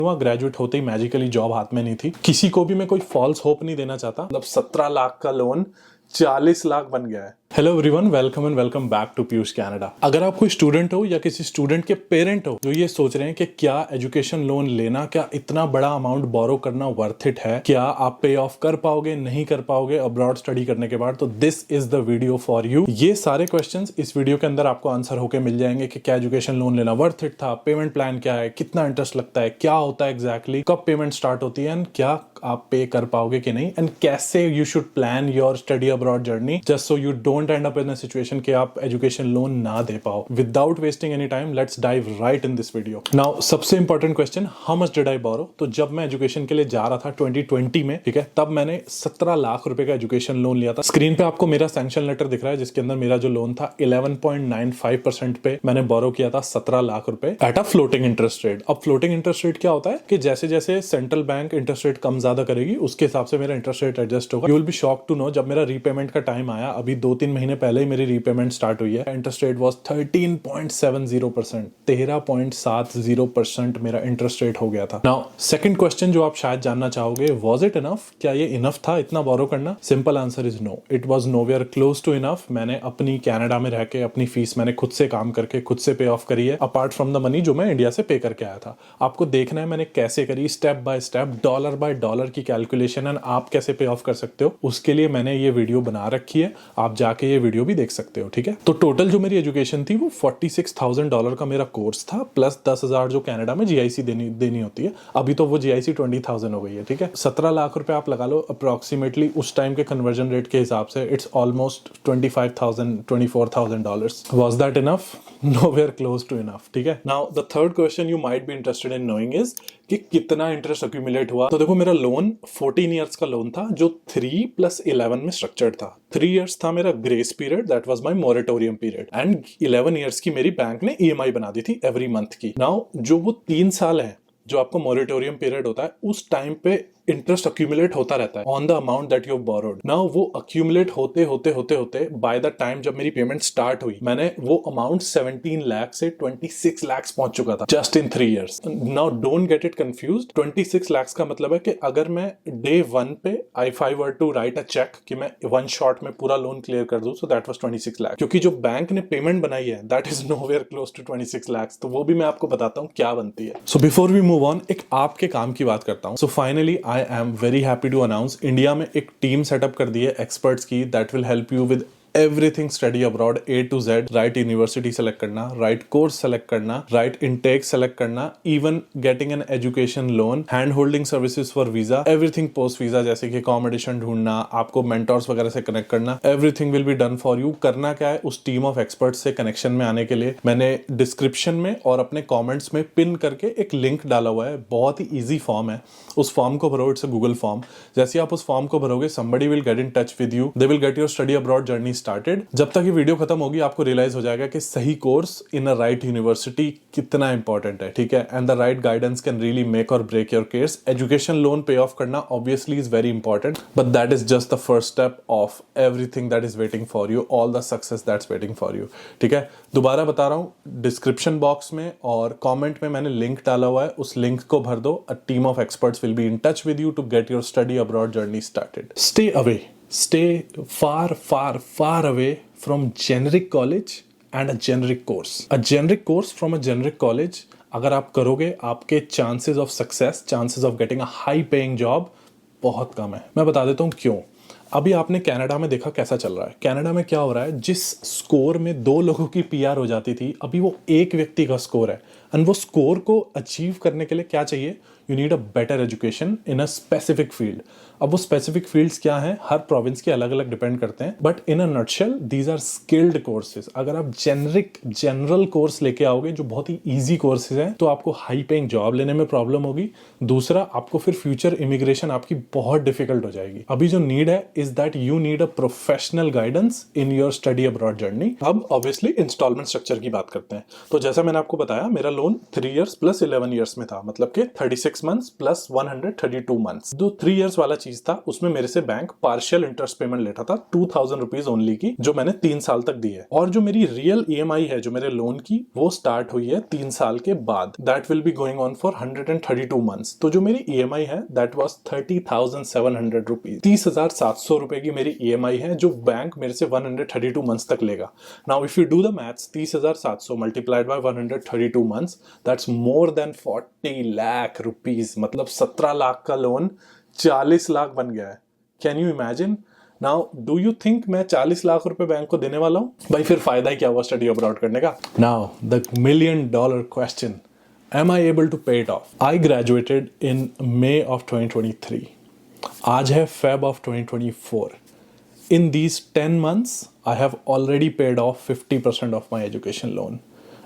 Graduate होते ही magically job हाथ में नहीं थी। किसी को भी मैं कोई फॉल्स होप नहीं देना चाहता। मतलब 17 लाख का लोन 40 लाख बन गया है। Hello everyone, welcome and welcome back to Piyush Canada. अगर आप कोई स्टूडेंट हो या किसी स्टूडेंट के पेरेंट हो जो ये सोच रहे हैं कि क्या एजुकेशन लोन लेना, क्या इतना बड़ा अमाउंट बोरो करना वर्थ इट है, क्या आप पे ऑफ कर पाओगे नहीं कर पाओगे अब्रॉड स्टडी करने के बाद, तो this is the video for you. ये सारे क्वेश्चंस इस वीडियो के अंदर आपको आंसर होके मिल जाएंगे कि क्या एजुकेशन लोन लेना वर्थ इट था, पेमेंट प्लान क्या है, कितना इंटरेस्ट लगता है, क्या होता है एग्जैक्टली, कब पेमेंट स्टार्ट होती है, एंड क्या आप पे कर पाओगे कि नहीं, एंड कैसे you should plan your study abroad journey just so you don't end up in a situation कि आप एजुकेशन लोन ना दे पाओ। Without wasting any time, let's dive right in this video. Now सबसे important question, how much did I borrow? तो जब मैं education के लिए जा रहा था 2020 में, ठीक है, तब मैंने 17 लाख रुपए का एजुकेशन लोन लिया था। स्क्रीन पे आपको मेरा सैंक्शन लेटर दिख रहा है जिसके अंदर मेरा जो लोन था 11.95% पे मैंने बोरो किया था 17 लाख रुपए at a floating interest rate. अब फ्लोटिंग इंटरेस्ट रेट क्या होता है कि जैसे जैसे सेंट्रल बैंक इंटरेस्ट रेट कम ज्यादा करेगी उसके हिसाब से मेरा इंटरेस्ट रेट एडजस्ट होगा। You will be shocked to know, जब मेरा रीपेमेंट का टाइम आया, अभी 2-3 महीने पहले ही मेरी रीपेमेंट स्टार्ट हुई है, इंटरेस्ट रेट वाज 13.70%। 13.70% मेरा इंटरेस्ट रेट हो गया था। नाउ सेकंड क्वेश्चन जो आप शायद जानना चाहोगे, वाज इट इनफ? क्या ये इनफ था इतना बोरो करना? Simple answer is no, it was nowhere close to enough. मैंने अपनी कनाडा में रह के अपनी फीस मैंने खुद से काम करके खुद से पे ऑफ करी है, अपार्ट फ्रॉम द मनी जो मैं इंडिया से पे करके आया था। आपको देखना है मैंने कैसे करी, step by step, dollar by dollar की कैलकुलेशन, एंड आप कैसे पे ऑफ कर सकते हो उसके लिए मैंने ये वीडियो बना रखी है। आप जाके ये वीडियो भी देख सकते हो, ठीक है। तो टोटल जो मेरी एजुकेशन थी वो $46,000 का मेरा कोर्स था, प्लस 10,000 जो कनाडा में जीआईसी देनी होती है। अभी तो वो जीआईसी 20,000 हो गई है, ठीक है। 17 लाख रुपए आप लगा लो अप्रोक्सीमेटली, उस टाइम के कन्वर्जन रेट के हिसाब से it's almost $24,000। Was that enough? Nowhere close to enough, ठीक है। Now the third question you might be interested in knowing is कि कितना इंटरेस्ट अक्यूमुलेट हुआ। तो देखो, मेरा लोन 14 ईयर्स का लोन था जो 3+11 में स्ट्रक्चर्ड था। 3 ईयर्स था मेरा grace period, that was my moratorium period, and 11 years की मेरी बैंक ने ईएमआई बना दी थी एवरी मंथ की। नाउ जो वो 3 साल है जो आपको मोरेटोरियम पीरियड होता है, उस टाइम पे इंटरेस्ट अक्यूमुलेट होता रहता है on the amount that you borrowed. Now वो अक्यूमुलेट होते होते होते होते बाय द टाइम जब मेरी पेमेंट स्टार्ट हुई, मैंने वो अमाउंट 17 लाख से 26 लाख पहुंच चुका था just in 3 years. Now don't get it confused. 26 lakh का मतलब है कि अगर मैं डे 1 पे if I were to write a check कि मैं 1 शॉट में पूरा लोन क्लियर कर दूं, so that was 26 लाख। क्योंकि जो बैंक ने पेमेंट बनाई है that is nowhere close to 26 lakh, तो वो भी मैं आपको बताता हूँ क्या बनती है। So before we move on, एक आपके काम की बात करता हूँ। So finally I am very happy to announce, India में एक टीम सेटअप कर दी है एक्सपर्ट्स की, that will help you with everything study abroad A to Z। Right university select करना, राइट कोर्स सेलेक्ट करना, राइट इनटेक सेलेक्ट करना, even getting an education loan, hand holding services for visa, everything post visa, जैसे कि accommodation ढूंढना, आपको mentors वगैरह से connect करना, everything will be done for you. करना क्या है, उस टीम ऑफ एक्सपर्ट्स से कनेक्शन में आने के लिए मैंने डिस्क्रिप्शन में और अपने कॉमेंट्स में पिन करके एक लिंक डाला हुआ है। बहुत ही ईजी फॉर्म है, उस फॉर्म को भरो, इट्स अ गूगल फॉर्म। जैसे आप उस फॉर्म को भरोगे, somebody will get in touch with you, they will get your study abroad journey started। जब तक ये वीडियो खत्म होगी आपको रियलाइज हो जाएगा कि सही course in a right university कितना इंपॉर्टेंट है, ठीक है। And the right guidance can really make or break your case. Education loan pay off करना obviously is very important, but that is just the first step of everything that is waiting for you, all the success that's waiting for you, ठीक है। दोबारा बता रहा हूँ, description box में और comment में मैंने लिंक डाला हुआ है, उस लिंक को भर दो। A team of experts will be in touch with you to get your study abroad journey started. Stay away, stay far away from generic college and a generic course. A generic course from a generic college अगर आप करोगे, आपके chances of success, chances of getting a high paying job बहुत कम है। मैं बता देता हूँ क्यों। अभी आपने कनाडा में देखा कैसा चल रहा है। कनाडा में क्या हो रहा है, जिस स्कोर में 2 लोगों की पीआर हो जाती थी, अभी वो एक व्यक्ति का स्कोर है। एंड वो स्कोर को अचीव करने के लिए क्या चाहिए, you need a better education in a specific field. अब वो स्पेसिफिक फील्ड्स क्या हैं, हर प्रोविंस के अलग अलग डिपेंड करते हैं, but in a nutshell these are skilled courses. अगर आप जनरल कोर्स लेके आओगे जो बहुत ही ईजी कोर्सेज हैं, तो आपको हाई पेइंग जॉब लेने में प्रॉब्लम होगी। दूसरा, आपको फिर फ्यूचर इमिग्रेशन आपकी बहुत डिफिकल्ट हो जाएगी। अभी जो नीड है is that you need a professional guidance in your study abroad journey. अब obviously installment structure की बात करते हैं। तो जैसा मैंने आपको बताया, मेरा लोन 3 years plus 11 years में था, मतलब कि 36 months plus 132 months। जो 3 years वाला चीज था उसमें मेरे से बैंक पार्शियल इंटरेस्ट पेमेंट लेता था 2000 रुपीज ओनली की, जो मैंने 3 साल तक दी है। और जो मेरी रियल EMI है जो मेरे लोन की, वो स्टार्ट हुई है 3 साल के बाद। That will be going on for 132 months. तो जो मेरी EMI है दैट वाज 30,700 रुपीज। 30,700 रुपए की मेरी EMI है जो बैंक मेरे से 132 मंथ्स तक लेगा। Now if you do the maths, 30,700 multiplied by 132 months, that's more than 40 lakh rupees. मतलब 17 लाख का लोन 40 लाख बन गया है। Can you imagine? Now do you think मैं 40 लाख रुपए बैंक को देने वाला हूं? भाई फिर फायदा ही क्या हुआ स्टडी अब्रॉड करने का? Now the $1,000,000 question, am I able to pay it off? I graduated in May of 2023. आज है Feb of 2024. In these 10 months, I have already paid off 50% of my education loan.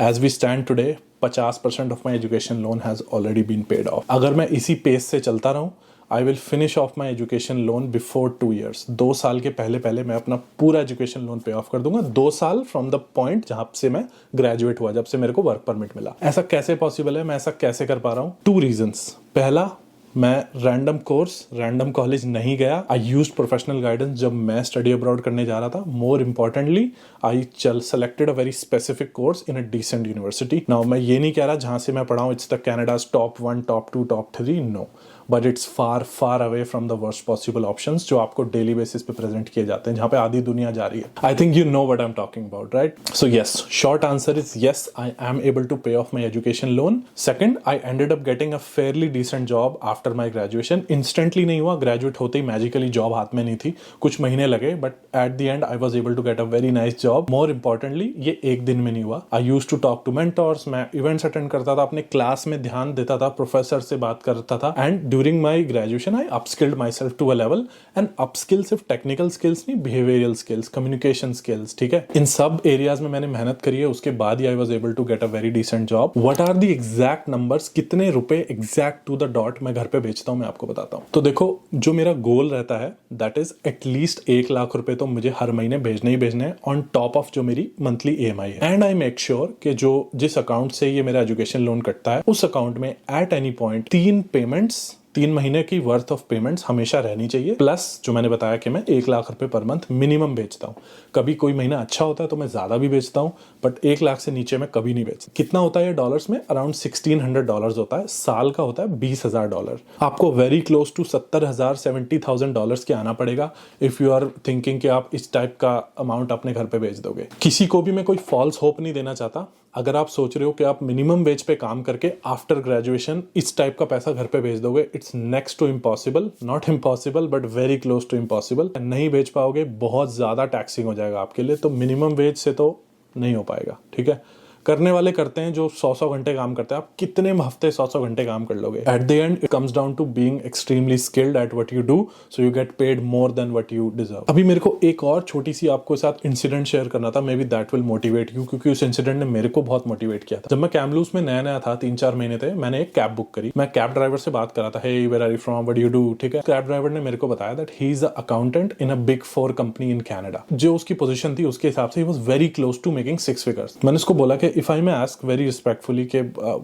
As we stand today, 50% of my education loan has already been paid off. अगर मैं इसी pace से चलता रहूं, I will finish off my education loan before 2 years. 2 साल के पहले मैं अपना पूरा एजुकेशन लोन पे ऑफ कर दूंगा। 2 साल फ्रॉम द पॉइंट जहां से मैं ग्रेजुएट हुआ, जब से मेरे को वर्क परमिट मिला। ऐसा कैसे पॉसिबल है? मैं ऐसा कैसे कर पा रहा हूँ? 2 रीजंस। पहला, मैं रैंडम कोर्स, रैंडम कॉलेज नहीं गया। आई यूज्ड प्रोफेशनल गाइडेंस जब मैं स्टडी अब्रॉड करने जा रहा था। More importantly, I selected a very specific course in a decent university. Now मैं ये नहीं कह रहा जहां से मैं पढ़ा हूं it's the Canada's top 1, top 2, top 3, no, but it's far away from the worst possible options जो आपको डेली बेसिस पे प्रेजेंट किए जाते हैं, जहां पे आधी दुनिया जा रही है। I think you know what I am talking about, right? So yes, short answer is yes, I am able to pay off my education loan. Second, I ended up getting a fairly decent job after my graduation. Instantly नहीं हुआ, graduate होते ही magically job हाथ में नहीं थी, कुछ महीने लगे, but at the end I was able to get a very nice job. More importantly, ये एक दिन में नहीं हुआ। I use to talk to mentors, मैं इवेंट्स अटेंड करता था, अपने क्लास में ध्यान देता था, प्रोफेसर से बात करता था, and during my graduation I upskilled myself to a level, and upskill सिर्फ टेक्निकल स्किल्स नहीं, बिहेवियरल स्किल्स, कम्युनिकेशन स्किल्स, ठीक है? इन सब एरियाज में मैंने मेहनत करी है, उसके बाद ही I was able to get a very decent job. What are the exact numbers, कितने रुपए एग्जैक्ट टू द डॉट मैं घर पे बेचता हूं, मैं आपको बताता हूं। तो देखो, जो मेरा गोल रहता है दैट इज एटलीस्ट 1 लाख रुपए तो मुझे हर महीने भेजने ही भेजने हैं, ऑन टॉप ऑफ जो मेरी मंथली EMI है। एंड आई मेक श्योर कि जो जिस अकाउंट से ये मेरा एजुकेशन लोन कटता है, उस अकाउंट में एट एनी पॉइंट 3 पेमेंट्स, 3 महीने की वर्थ ऑफ पेमेंट्स हमेशा रहनी चाहिए। प्लस जो मैंने बताया कि मैं 1 लाख रुपए पर मंथ मिनिमम बेचता हूँ। कभी कोई महीना अच्छा होता है तो मैं ज्यादा भी बेचता हूँ, बट 1 लाख से नीचे मैं कभी नहीं बेचता। कितना होता है ये डॉलर्स में? अराउंड $1,600 होता है। साल का होता है $20,000। आपको वेरी क्लोज टू $70,000 $70,000 के आना पड़ेगा इफ यू आर थिंकिंग कि आप इस टाइप का अमाउंट अपने घर पे बेच दोगे। किसी को भी मैं कोई फॉल्स होप नहीं देना चाहता। अगर आप सोच रहे हो कि आप मिनिमम वेज पे काम करके आफ्टर ग्रेजुएशन इस टाइप का पैसा घर पे भेज दोगे, it's next to impossible. Not impossible but very close to impossible. नहीं भेज पाओगे, बहुत ज्यादा टैक्सिंग हो जाएगा आपके लिए, तो मिनिमम वेज से तो नहीं हो पाएगा, ठीक है? करने वाले करते हैं जो 100 घंटे काम करते हैं। आप कितने हफ्ते 100 घंटे काम कर लोगे? At the end it comes down to being extremely skilled at what you do, so you get paid more than what you deserve. अभी मेरे को एक और छोटी सी आपको साथ इंसिडेंट शेयर करना था, may be that will motivate you, क्योंकि उस इंसिडेंट ने मेरे को बहुत मोटिवेट किया था। जब मैं कैमलूस में नया था, 3-4 महीने थे, मैंने एक कैब बुक करी। मैं कैब ड्राइवर से बात कर रहा था, hey where are you from, what do you do, ठीक है? कैब ड्राइवर ने मेरे को बताया that he is a accountant in a big 4 company in Canada. जो उसकी पोजीशन थी उसके हिसाब से ही was very close to making 6 figures. मैंने उसको बोला कि if I may ask very respectfully कि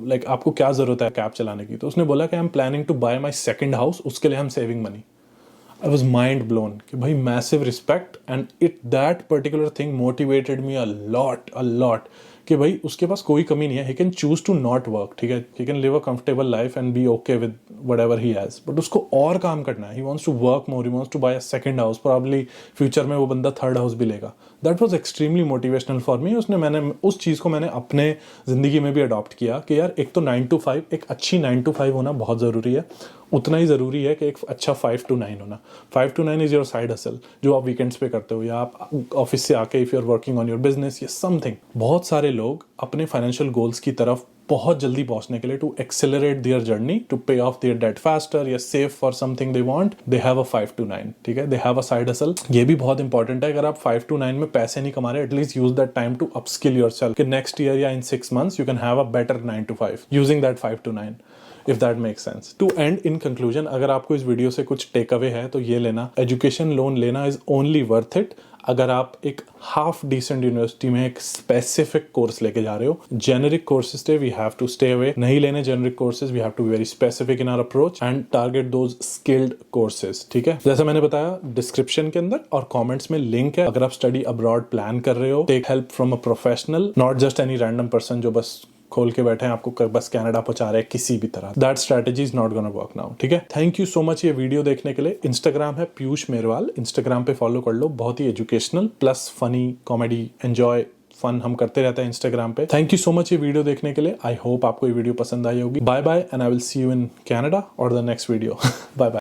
लाइक आपको क्या जरूरत है कैब चलाने की, तो उसने बोला कि I am planning to buy my second house, उसके लिए हम saving money. I was mind blown कि भाई massive respect, and it that particular thing motivated me a lot कि भाई उसके पास कोई कमी नहीं है। He can choose to not work, ठीक है? He can live a comfortable life and be okay with whatever he has, but उसको और काम करना है। ही wants to work more, he wants to buy a second house, probably future में वो बंदा 3rd हाउस भी लेगा। That was extremely motivational for me. मैंने उस चीज़ को मैंने अपने जिंदगी में भी अडॉप्ट किया कि यार एक तो 9 to 5, एक अच्छी 9 to 5 होना बहुत ज़रूरी है। उतना ही ज़रूरी है कि एक अच्छा 5 to 9 होना। 5 to 9 is your side hustle, जो आप वीकेंड्स पे करते हो, या आप ऑफिस से आके if you are working on your business या समथिंग। बहुत सारे लोग अपने फाइनेंशियल गोल्स की तरफ बहुत जल्दी पहुंचने के लिए, to accelerate their journey, to pay off their debt faster या save for something they want, they have a 5 to 9, ठीक है? They have a side hustle. ये भी बहुत इंपॉर्टेंट है। अगर आप 5 to 9 में पैसे नहीं कमा रहे, at least use that time to upskill yourself कि नेक्स्ट ईयर या in 6 months you can have a better 9 to 5 using that 5 to 9। If that makes sense. To and in conclusion, अगर आपको इस वीडियो से कुछ टेक अवे है तो ये लेना, एजुकेशन लोन लेना इज ओनली वर्थ इट अगर आप एक हाफ डिसेंट यूनिवर्सिटी में एक स्पेसिफिक कोर्स लेके जा रहे हो। जेनरिक कोर्सेज थे we have to stay away, नहीं लेने generic courses, we have to be very specific in our approach and target those skilled courses. ठीक है, जैसे मैंने बताया डिस्क्रिप्शन के अंदर और कमेंट्स में लिंक है। अगर आप स्टडी अब्रॉड प्लान कर रहे हो, take help from a professional, not just any random person जो बस खोल के बैठे हैं आपको बस कनाडा पहुंचा रहे हैं किसी भी तरह। That strategy is not gonna work now. ठीक है, थैंक यू सो मच ये वीडियो देखने के लिए। इंस्टाग्राम है पीयूष मेरवाल, इंस्टाग्राम पे फॉलो कर लो, बहुत ही educational plus funny comedy enjoy fun हम करते रहते हैं इंस्टाग्राम पे। थैंक यू सो मच ये वीडियो देखने के लिए। आई होप आपको ये वीडियो पसंद आई होगी। Bye bye and I will see you in Canada or the next video. Bye bye.